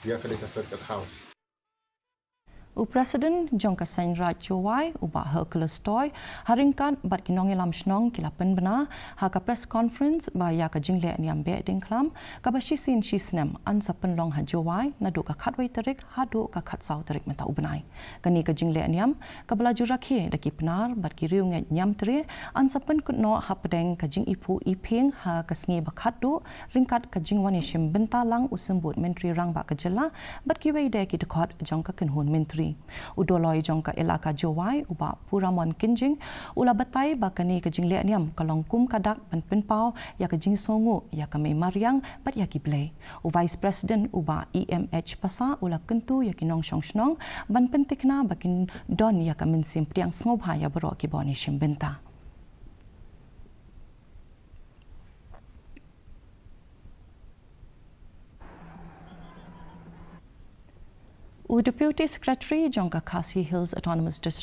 dia kedai Circuit House. Presiden jangka Sainrat Jowai ubah Hercules Toy haringkat bat Jinglehniam snong kilapan benar haka press conference baya ka Jinglehniam Behdienkhlam ka basisin sisnem ansa penlong ha Jowai Naduh ka khatwai Tarik Haduh ka khatsau Tarik menta ubenai kani ka Jinglehniam ka belaju rakhi daki penar bat ki riu ngai nyam tri ansa pen kutno ha pedeng ka jing ipu iping ha ka sngi ba Haduh ringkat ka jingwani shim bentalang usembut menteri rang ba ka jela bat ki wei de ki dekot jangka kenhun menteri Udoloi jangka elaka Jowai uba puramon kinjing ula batai bakani ke Jinglehniam kalongkum kadak ban penpau ya ke jing songu ya ke mariang bat ya ki blai Vice President uba EMH pasa ula kentu ya ki nong snong ban pentikna bakin don ya ke mensim priang sngoba ya bero ki boni shimbenta Deputy Secretary jangka Khasi Hills Autonomous District